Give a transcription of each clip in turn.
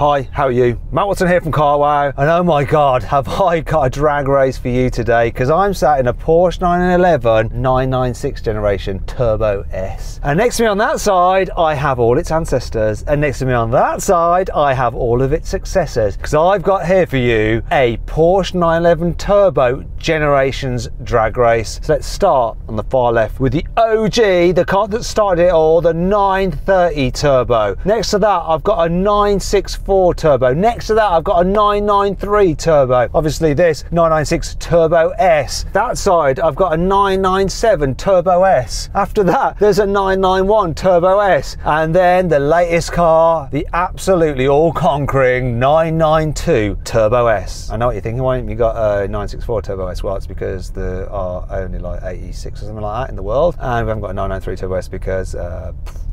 Hi, how are you? Matt Watson here from Carwow, and oh my god, have I got a drag race for you today, because I'm sat in a Porsche 911 996 generation Turbo S. And next to me on that side, I have all its ancestors, and next to me on that side, I have all of its successors, because I've got here for you a Porsche 911 Turbo Generations drag race. So let's start on the far left with the OG, the car that started it all, the 930 Turbo. Next to that, I've got a 964 Turbo. Next to that, I've got a 993 Turbo. Obviously this 996 Turbo S. That side, I've got a 997 Turbo S. After that, there's a 991 Turbo S. And then the latest car, the absolutely all-conquering 992 Turbo S. I know what you're thinking, why haven't you got a 964 Turbo S? Well, it's because there are only like 86 or something like that in the world. And we haven't got a 993 Turbo S because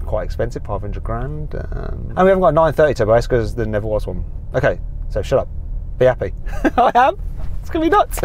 quite expensive, 500 grand. And we haven't got a 930 Turbo S because there never was one. Okay, so shut up, be happy. I am. It's gonna be nuts.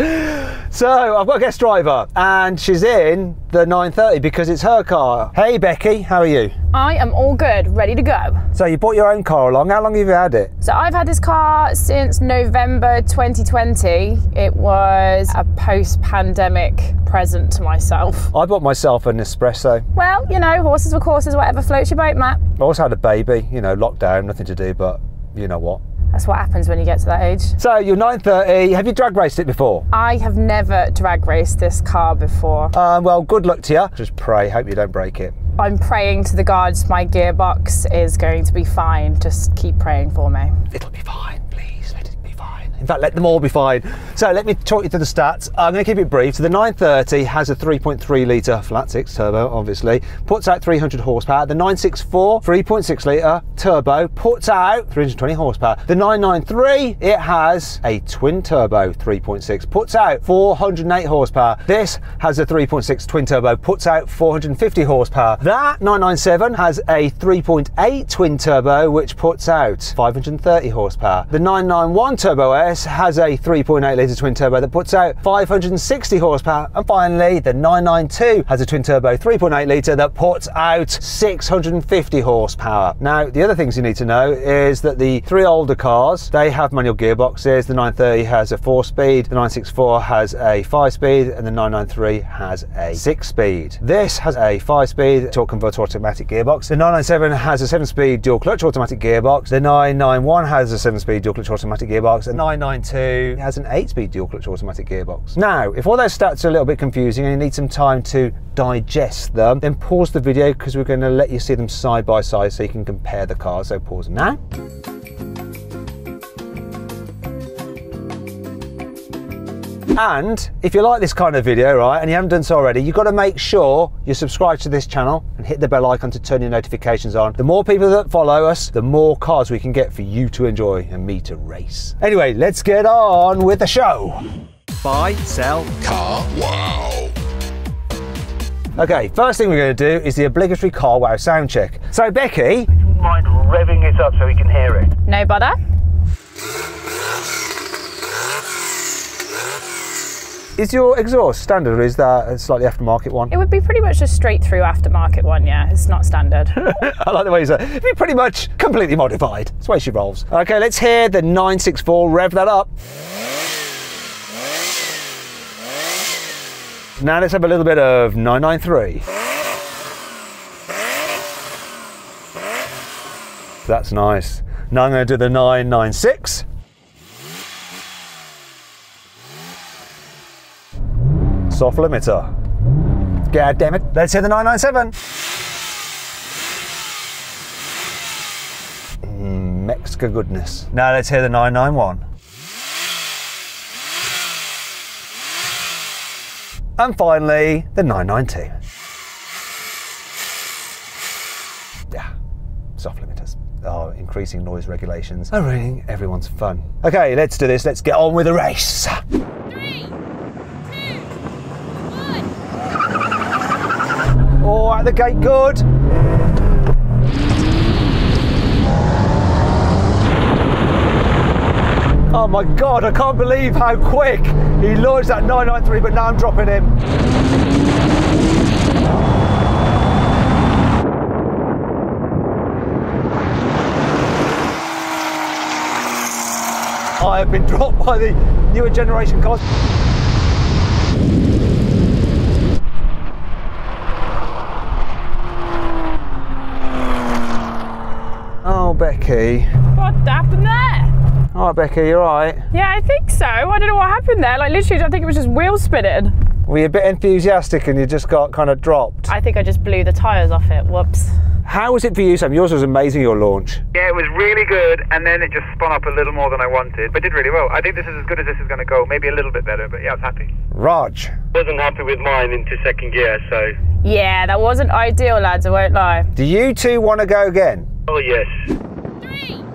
So I've got a guest driver and she's in the 930 because it's her car. Hey Becky, how are you? I am all good, ready to go. So you brought your own car along. How long have you had it? So I've had this car since November 2020. It was a post-pandemic present to myself. I bought myself an espresso. Well, you know, horses for courses, whatever floats your boat, Matt. I also had a baby, you know, lockdown, nothing to do, but you know what. That's what happens when you get to that age. So you're 930, have you drag raced it before? I have never drag raced this car before. Well, good luck to you. Just pray, hope you don't break it. I'm praying to the gods my gearbox is going to be fine. Just keep praying for me. It'll be fine, please, let it be fine. In fact, let them all be fine. So let me talk you through the stats. I'm going to keep it brief. So the 930 has a 3.3 litre flat six turbo, obviously, puts out 300 horsepower. The 964, 3.6 litre turbo, puts out 320 horsepower. The 993, it has a twin turbo 3.6, puts out 408 horsepower. This has a 3.6 twin turbo, puts out 450 horsepower. That 997 has a 3.8 twin turbo, which puts out 530 horsepower. The 991 Turbo S has a 3.8 litre twin turbo that puts out 560 horsepower. And finally, the 992 has a twin turbo 3.8 litre that puts out 650 horsepower. Now, the other things you need to know is that the three older cars, they have manual gearboxes. The 930 has a 4-speed, the 964 has a 5-speed, and the 993 has a 6-speed. This has a 5-speed torque converter automatic gearbox. The 997 has a 7-speed dual clutch automatic gearbox. The 991 has a 7-speed dual clutch automatic gearbox. And 992 has an 8-speed dual clutch automatic gearbox. Now, if all those stats are a little bit confusing and you need some time to digest them, then pause the video because we're going to let you see them side by side so you can compare the cars. So pause now. And if you like this kind of video, right, and you haven't done so already, you've got to make sure you subscribe to this channel and hit the bell icon to turn your notifications on. The more people that follow us, the more cars we can get for you to enjoy and me to race. Anyway, let's get on with the show. Buy, sell, car, wow. Okay, first thing we're going to do is the obligatory car wow sound check. So Becky, would you mind revving it up so we can hear it? No bother. Is your exhaust standard or is that a slightly aftermarket one? It would be pretty much a straight through aftermarket one, yeah. It's not standard. I like the way you say it. It'd be pretty much completely modified. That's the way she rolls. Okay, let's hear the 964, rev that up. Now let's have a little bit of 993. That's nice. Now I'm going to do the 996. Soft limiter. God damn it. Let's hear the 997. Mexican goodness. Now let's hear the 991. And finally, the 992. Yeah, soft limiters. Oh, increasing noise regulations are ruining everyone's fun. Okay, let's do this. Let's get on with the race. 3, 2, 1. Oh, out the gate, good. Oh my God, I can't believe how quick he launched that 993, but now I'm dropping him. I have been dropped by the newer generation cars. Oh, Becky. What happened there? All right, Becky, you all right? Yeah, I think so. I don't know what happened there. Like, literally, I think it was just wheel spinning. Were you a bit enthusiastic and you just got kind of dropped? I think I just blew the tyres off it. Whoops. How was it for you, Sam? Yours was amazing, your launch. Yeah, it was really good, and then it just spun up a little more than I wanted, but did really well. I think this is as good as this is going to go. Maybe a little bit better, but yeah, I was happy. Raj. Wasn't happy with mine into second gear, so... Yeah, that wasn't ideal, lads, I won't lie. Do you two want to go again? Oh, yes. 3, 2, 1.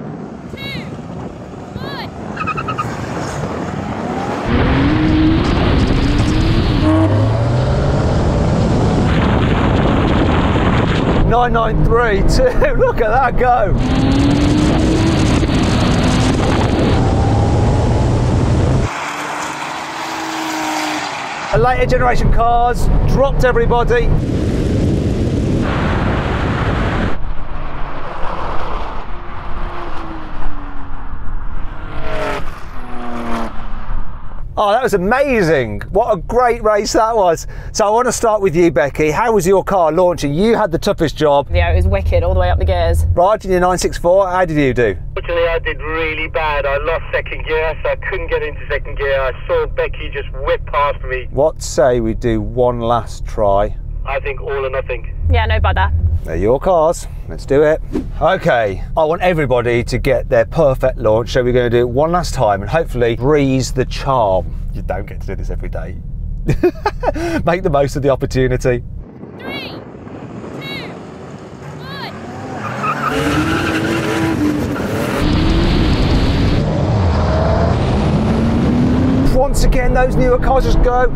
993, look at that go. A later generation cars dropped everybody. Oh, that was amazing. What a great race that was. So I want to start with you, Becky. How was your car launching? You had the toughest job. Yeah, it was wicked all the way up the gears. Raj, in your 964, how did you do? Fortunately, I did really bad. I lost second gear, so I couldn't get into second gear. I saw Becky just whip past me. What say we do one last try? I think all or nothing. Yeah, no bother. They're your cars. Let's do it. Okay, I want everybody to get their perfect launch, so we're going to do it one last time and hopefully breeze the charm. You don't get to do this every day. Make the most of the opportunity. 3, 2, 1. Once again, those newer cars just go.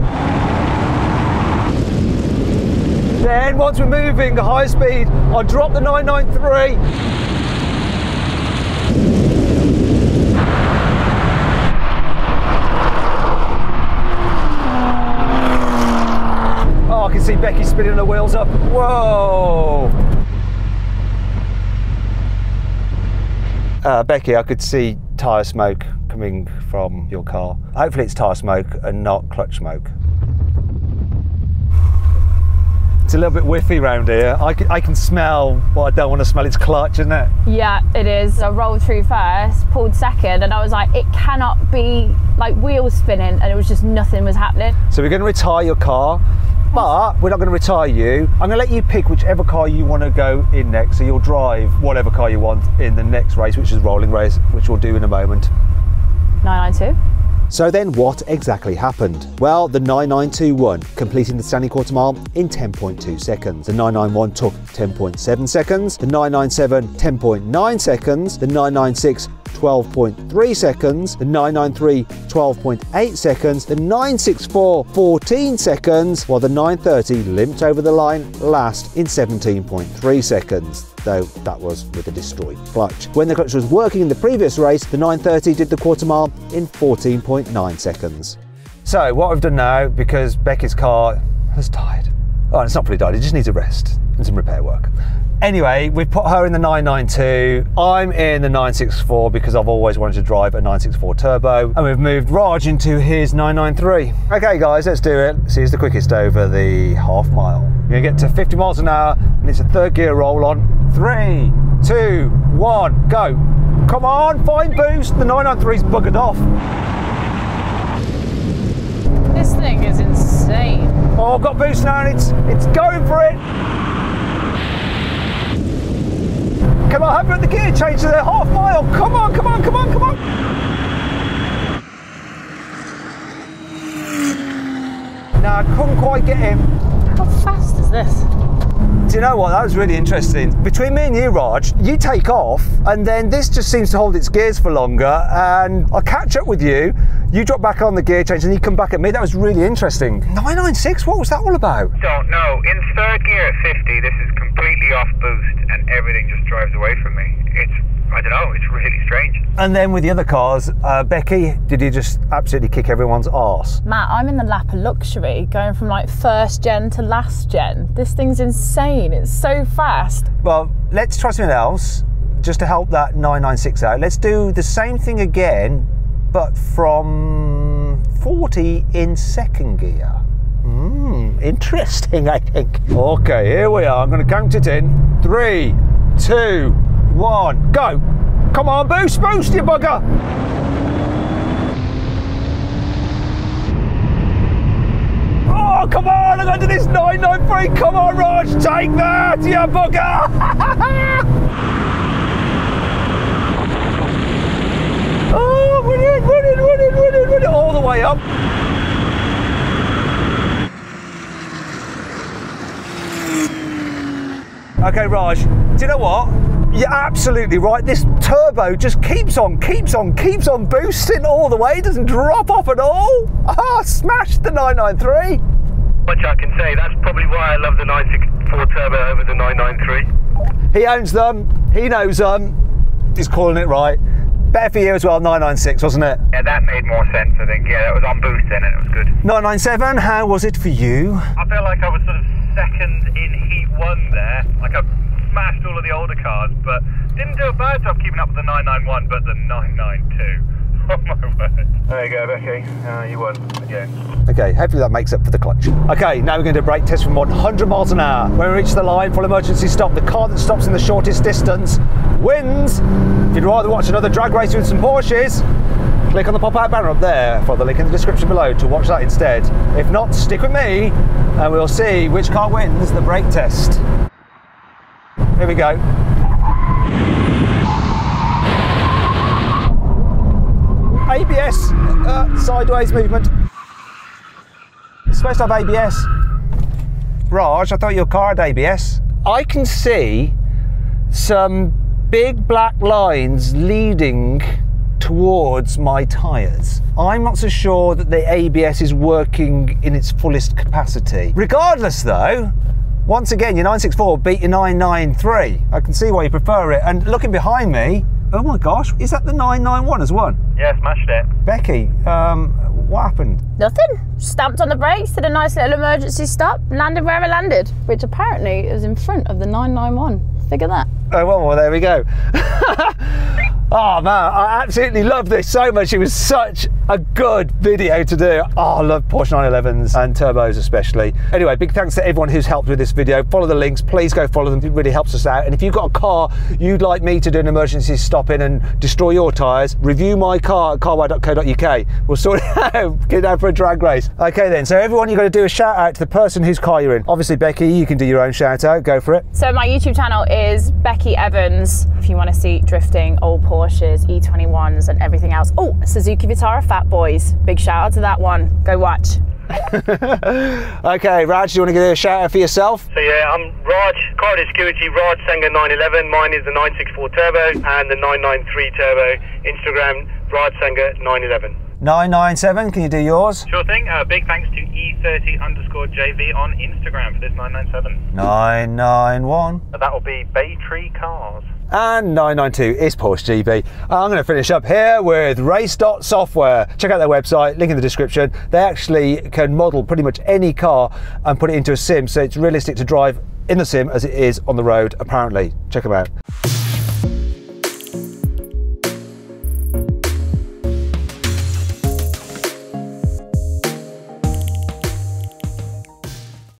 Then once we're moving at high speed, I drop the 993. Oh, I can see Becky spinning the wheels up. Whoa! Becky, I could see tyre smoke coming from your car. Hopefully it's tyre smoke and not clutch smoke. It's a little bit whiffy around here. I can smell what I don't want to smell. It's clutch, isn't it? Yeah, it is. I rolled through first, pulled second, and I was like, it cannot be like wheels spinning, and it was just nothing was happening. So we're going to retire your car, but we're not going to retire you. I'm going to let you pick whichever car you want to go in next. So you'll drive whatever car you want in the next race, which is rolling race, which we'll do in a moment. 992. So then what exactly happened? Well, the 992 completing the standing quarter mile in 10.2 seconds. The 991 took 10.7 seconds. The 997, 10.9 seconds. The 996, 12.3 seconds. The 993, 12.8 seconds. The 964, 14 seconds. While the 930 limped over the line last in 17.3 seconds. Though that was with a destroyed clutch. When the clutch was working in the previous race, the 930 did the quarter mile in 14.9 seconds. So what we've done now, because Becky's car has died. Oh, it's not fully died, it just needs a rest and some repair work. Anyway, we've put her in the 992. I'm in the 964 because I've always wanted to drive a 964 turbo. And we've moved Raj into his 993. Okay guys, let's do it. See who's the quickest over the half mile. We're gonna get to 50 miles an hour and it's a third gear roll on. 3, 2, 1, go. Come on, fine boost. The 993's buggered off. This thing is insane. Oh, I've got boost now and it's going for it. Come on, have the gear change to the half mile. Come on, come on, come on, come on. No, I couldn't quite get him. How fast is this? Do you know what? That was really interesting. Between me and you, Raj, you take off and then this just seems to hold its gears for longer and I'll catch up with you. You drop back on the gear change and you come back at me. That was really interesting. 996, what was that all about? Don't know. In third gear at 50, this is completely off boost and everything just drives away from me. I don't know, it's really strange. And then with the other cars, Becky, did you just absolutely kick everyone's arse? Matt, I'm in the lap of luxury, going from like first gen to last gen. This thing's insane, it's so fast. Well, let's try something else, just to help that 996 out. Let's do the same thing again, but from 40 in second gear. Interesting, I think. Okay, here we are. I'm going to count it in. 3, 2, 1, go. Come on, boost, you bugger. Oh, come on, I'm going to do this 993. Come on, Raj, take that, you bugger. Oh, run it, all the way up. Okay, Raj, do you know what? You're absolutely right. This turbo just keeps on boosting all the way. It doesn't drop off at all. Ah, smashed the 993. Much I can say. That's probably why I love the 964 turbo over the 993. He owns them. He knows them. He's calling it right. Better for you as well, 996, wasn't it? Yeah, that made more sense, I think. Yeah, it was on boost then and it was good. 997, how was it for you? I felt like I was sort of second in heat one there. Like I smashed all of the older cars, but didn't do a bad job keeping up with the 991, but the 992. Oh my word. There you go, Becky. You won again. Okay, hopefully that makes up for the clutch. Okay, now we're going to do a brake test from 100 miles an hour. When we reach the line, full emergency stop. The car that stops in the shortest distance wins. If you'd rather watch another drag race with some Porsches, click on the pop-out banner up there. Follow the link in the description below to watch that instead. If not, stick with me and we'll see which car wins the brake test. Here we go. ABS, sideways movement. It's supposed to have ABS. Raj, I thought your car had ABS. I can see some big black lines leading towards my tyres. I'm not so sure that the ABS is working in its fullest capacity. Regardless though, once again, your 964 beat your 993. I can see why you prefer it. And looking behind me, oh my gosh, is that the 991 as well? Yeah, smashed it. Becky, what happened? Nothing. Stamped on the brakes, did a nice little emergency stop, landed where I landed, which apparently is in front of the 991. Figure that. Oh, well, there we go. Oh man, I absolutely love this so much. It was such a good video to do. Oh, I love Porsche 911s and turbos especially. Anyway, big thanks to everyone who's helped with this video. Follow the links, please go follow them. It really helps us out. And if you've got a car you'd like me to do an emergency stop in and destroy your tyres, review my car at carwow.co.uk. We'll sort it out, get down for a drag race. Okay then, so everyone, you've got to do a shout out to the person whose car you're in. Obviously, Becky, you can do your own shout out, go for it. So my YouTube channel is Becky Evans. If you want to see drifting, old Porsches, E21s and everything else. Oh, Suzuki Vitara Fat Boys. Big shout out to that one. Go watch. Okay, Raj, do you want to give a shout out for yourself? So yeah, I'm Raj, car security, Raj Sanger 911. Mine is the 964 Turbo and the 993 Turbo. Instagram, Raj Sanger 911. 997, can you do yours? Sure thing. Big thanks to E30_JV on Instagram for this 997. 991. That will be Bay Tree Cars. And 992 is Porsche GB. I'm going to finish up here with Race.software. Check out their website, link in the description. They actually can model pretty much any car and put it into a sim, so it's realistic to drive in the sim as it is on the road, apparently. Check them out.